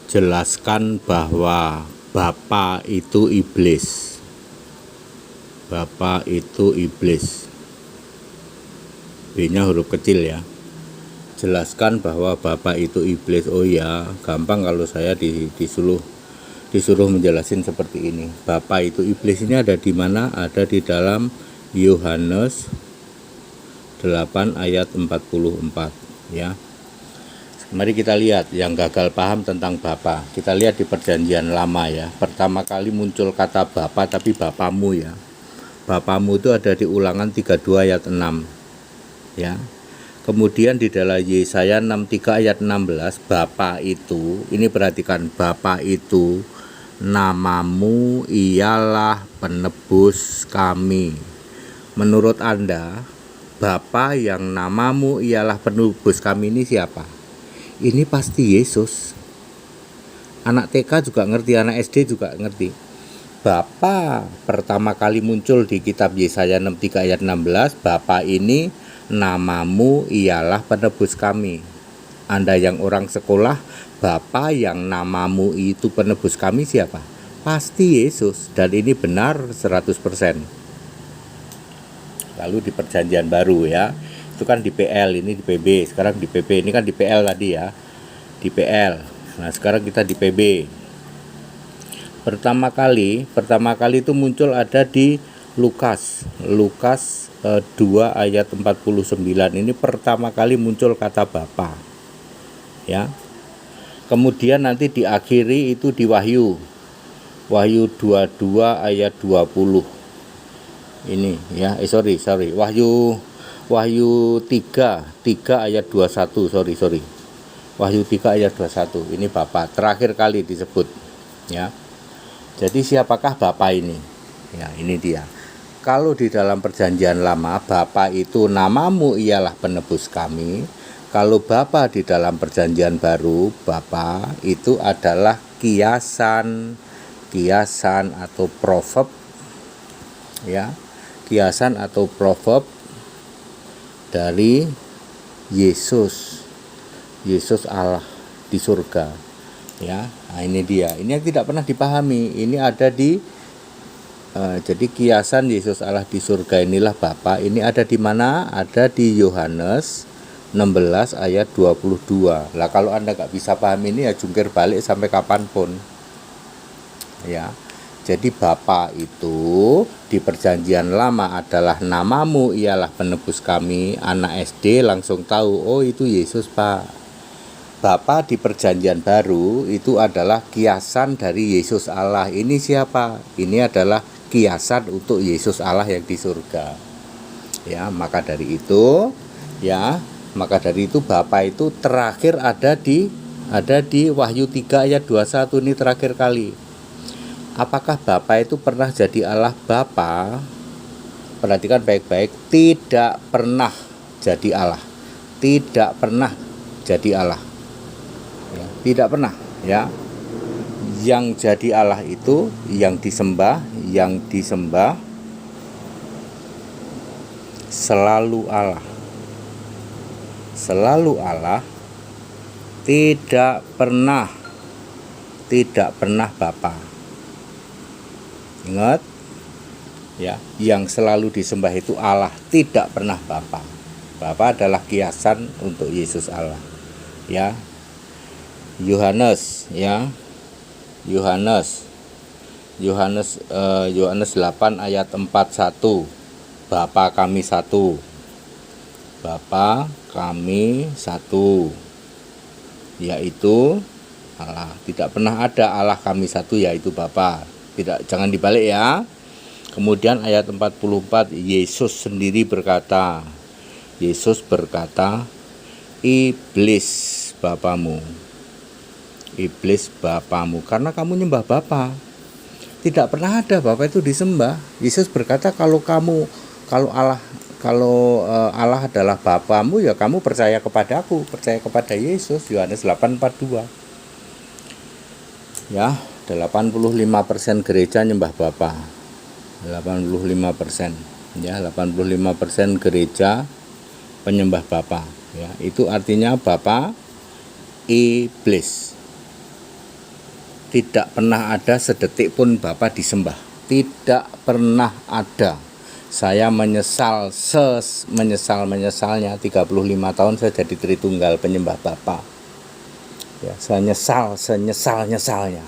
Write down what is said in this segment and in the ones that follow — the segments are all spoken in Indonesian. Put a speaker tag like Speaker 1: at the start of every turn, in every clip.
Speaker 1: jelaskan bahwa Bapa itu iblis. Bapa itu iblis. B-nya huruf kecil ya. Jelaskan bahwa Bapa itu iblis. Oh ya, gampang kalau saya disuruh menjelasin seperti ini. Bapa itu iblis ini ada di mana? Ada di dalam Yohanes 8 ayat 44 ya. Mari kita lihat yang gagal paham tentang Bapa. Kita lihat di Perjanjian Lama ya. Pertama kali muncul kata Bapa tapi Bapamu ya. Bapamu itu ada di Ulangan 32 ayat 6 ya. Kemudian di dalam Yesaya 63 ayat 16, Bapa itu, ini perhatikan, Bapa itu namamu ialah penebus kami. Menurut Anda, Bapa yang namamu ialah penebus kami ini siapa? Ini pasti Yesus. Anak TK juga ngerti, anak SD juga ngerti. Bapa pertama kali muncul di kitab Yesaya 63 ayat 16, Bapa ini namamu ialah penebus kami. Anda yang orang sekolah, Bapa yang namamu itu penebus kami siapa? Pasti Yesus, dan ini benar 100%. Lalu di Perjanjian Baru ya, itu kan di PL, ini di PB, sekarang di PP, ini kan di PL tadi ya, di PL. Nah sekarang kita di PB. Pertama kali itu muncul ada di Lukas 2 ayat 49. Ini pertama kali muncul kata Bapa ya. Kemudian nanti diakhiri itu di Wahyu 22 ayat 20 ini ya. Wahyu 3 ayat 21. Sorry Wahyu 3 ayat 21. Ini Bapa terakhir kali disebut ya. Jadi siapakah Bapa ini? Ya, ini dia. Kalau di dalam Perjanjian Lama, Bapa itu namamu ialah penebus kami. Kalau Bapa di dalam Perjanjian Baru, Bapa itu adalah kiasan atau proverb ya. Kiasan atau proverb dari Yesus Allah di surga. Ya, nah ini dia. Ini yang tidak pernah dipahami. Ini ada di jadi kiasan Yesus Allah di surga inilah Bapa. Ini ada di mana? Ada di Yohanes 16 ayat 22. Lah kalau Anda nggak bisa paham ini ya jungkir balik sampai kapanpun. Ya. Jadi Bapa itu di Perjanjian Lama adalah namamu ialah penebus kami. Anak SD langsung tahu, oh itu Yesus Pak. Bapa di Perjanjian Baru itu adalah kiasan dari Yesus Allah. Ini siapa? Ini adalah kiasan untuk Yesus Allah yang di surga. Ya, maka dari itu Bapa itu terakhir ada di Wahyu 3 ayat 21 ini terakhir kali. Apakah Bapa itu pernah jadi Allah? Bapa, perhatikan baik-baik, tidak pernah jadi Allah. Tidak pernah jadi Allah. Ya, tidak pernah ya. Yang jadi Allah itu yang disembah selalu Allah, tidak pernah Bapa. Ingat ya, yang selalu disembah itu Allah, tidak pernah Bapa. Bapa adalah kiasan untuk Yesus Allah ya. Yohanes 8 ayat 41. Bapa kami satu. Yaitu Allah. Tidak pernah ada Allah kami satu yaitu Bapa. Jangan dibalik ya. Kemudian ayat 44, Yesus sendiri berkata, iblis bapamu karena kamu nyembah Bapa. Tidak pernah ada Bapa itu disembah. Yesus berkata kalau Allah adalah Bapamu ya kamu percaya kepada aku, percaya kepada Yesus. Yohanes 8:42. Ya, 85% gereja nyembah Bapa. 85%. Ya, 85% gereja penyembah Bapa. Ya, itu artinya Bapa iblis. Tidak pernah ada sedetik pun Bapa disembah. Tidak pernah ada. Saya menyesal, menyesal-menyesalnya 35 tahun saya jadi Tritunggal penyembah Bapa. Ya, saya nyesal, senyesal-nyesalnya.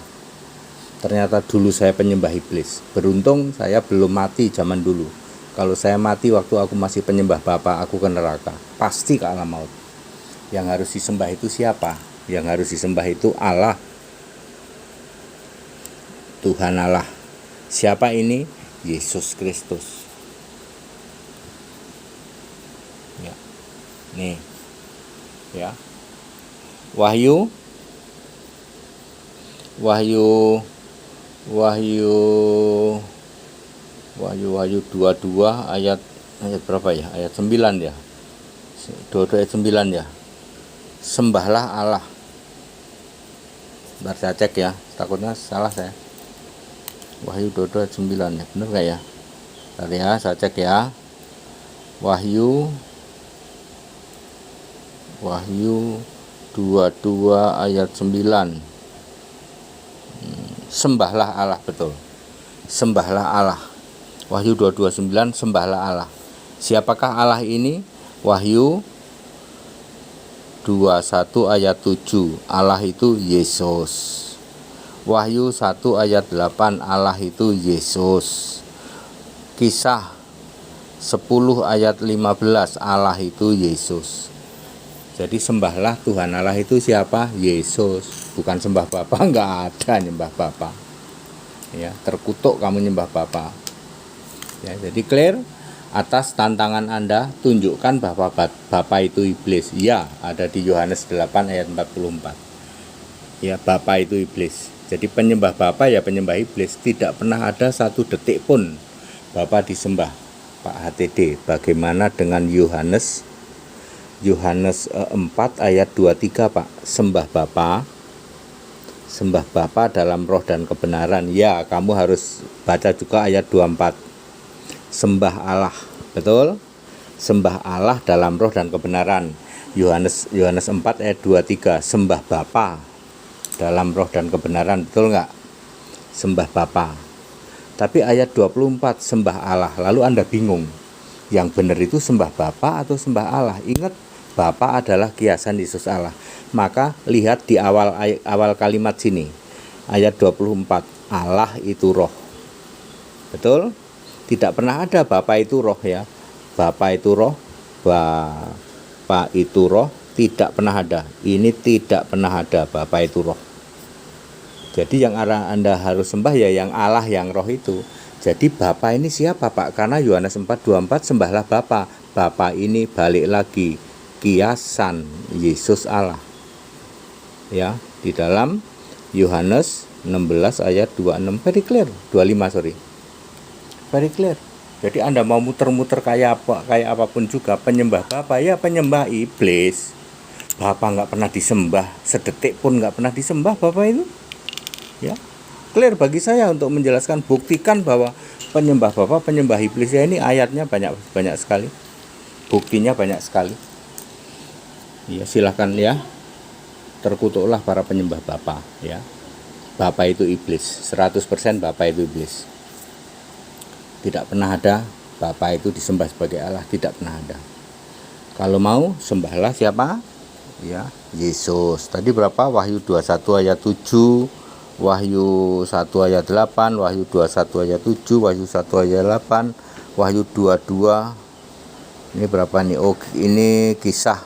Speaker 1: Ternyata dulu saya penyembah iblis. Beruntung saya belum mati zaman dulu. Kalau saya mati waktu aku masih penyembah Bapa, aku ke neraka. Pasti ke alam maut. Yang harus disembah itu siapa? Yang harus disembah itu Allah. Tuhan Allah. Siapa ini? Yesus Kristus. Ya. Nih. Ya. Wahyu 22 ayat berapa ya? Ayat 9 ya. 22 ayat 9 ya. Sembahlah Allah. Bentar saya cek ya, takutnya salah saya. Wahyu 22 ayat 9 ya, bener gak ya? Bentar ya, saya cek ya. Wahyu 22 ayat 9. Sembahlah Allah, betul. Sembahlah Allah. Wahyu 22:9, sembahlah Allah. Siapakah Allah ini? Wahyu 21 ayat 7, Allah itu Yesus. Wahyu 1 ayat 8, Allah itu Yesus. Kisah 10 ayat 15, Allah itu Yesus. Jadi sembahlah Tuhan Allah itu siapa? Yesus. Bukan sembah Bapa, enggak ada nyembah Bapa. Ya, terkutuk kamu nyembah Bapa. Ya, jadi clear. Atas tantangan Anda, tunjukkan bahwa Bapa itu iblis. Ya, ada di Yohanes 8 ayat 44. Ya, Bapa itu iblis. Jadi penyembah Bapa ya penyembah iblis. Tidak pernah ada satu detik pun Bapa disembah. Pak HTD, bagaimana dengan Yohanes 4 ayat 23, Pak? Sembah Bapa dalam roh dan kebenaran. Ya, kamu harus baca juga ayat 24. Sembah Allah, betul? Sembah Allah dalam roh dan kebenaran. Yohanes 4 ayat 23, sembah Bapa dalam roh dan kebenaran, betul nggak? Sembah Bapa. Tapi ayat 24 sembah Allah. Lalu Anda bingung, yang benar itu sembah Bapa atau sembah Allah? Ingat, Bapa adalah kiasan Yesus Allah. Maka lihat di awal kalimat sini, ayat 24, Allah itu roh. Betul? Tidak pernah ada Bapa itu roh ya. Bapa itu roh, Bapa itu roh, tidak pernah ada. Ini tidak pernah ada Bapa itu roh. Jadi yang Anda harus sembah ya yang Allah, yang roh itu. Jadi Bapa ini siapa, Pak? Karena Yohanes 4:24 sembahlah Bapa. Bapa ini balik lagi kiasan Yesus Allah. Ya, di dalam Yohanes 16 ayat 26, very clear. 25, sorry. Very clear. Jadi Anda mau muter-muter kayak apapun juga, penyembah Bapa ya penyembah iblis. Bapa nggak pernah disembah, sedetik pun nggak pernah disembah Bapa itu. Ya, clear bagi saya untuk menjelaskan, buktikan bahwa penyembah Bapa, penyembah iblis ya, ini ayatnya banyak sekali, buktinya banyak sekali. Ya, silakan ya, terkutuklah para penyembah Bapa ya. Bapa itu iblis, 100% Bapa itu iblis. Tidak pernah ada Bapa itu disembah sebagai Allah, tidak pernah ada. Kalau mau sembahlah siapa? Ya, Yesus. Tadi berapa? Wahyu 21 ayat 7, Wahyu 1 ayat 8, Wahyu 21 ayat 7, Wahyu 1 ayat 8, Wahyu 22. Ini berapa nih? Oh, ini kisah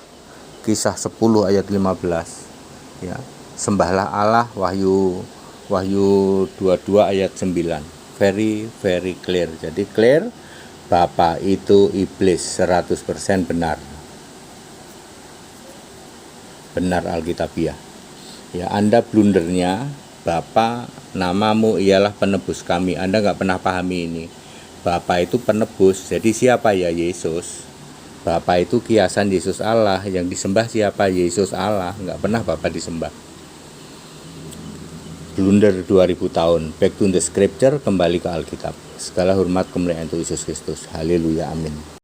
Speaker 1: 10 ayat 15. Ya. Sembahlah Allah, Wahyu 22 ayat 9. Very clear. Jadi clear, Bapa itu iblis, 100% benar. Benar Alkitabiah. Ya, Anda blundernya, Bapa namamu ialah penebus kami. Anda nggak pernah pahami ini. Bapa itu penebus. Jadi siapa ya? Yesus. Bapa itu kiasan Yesus Allah. Yang disembah siapa? Yesus Allah. Nggak pernah Bapa disembah. Blunder 2000 tahun. Back to the scripture, kembali ke Alkitab. Segala hormat kemuliaan untuk Yesus Kristus. Haleluya, amin.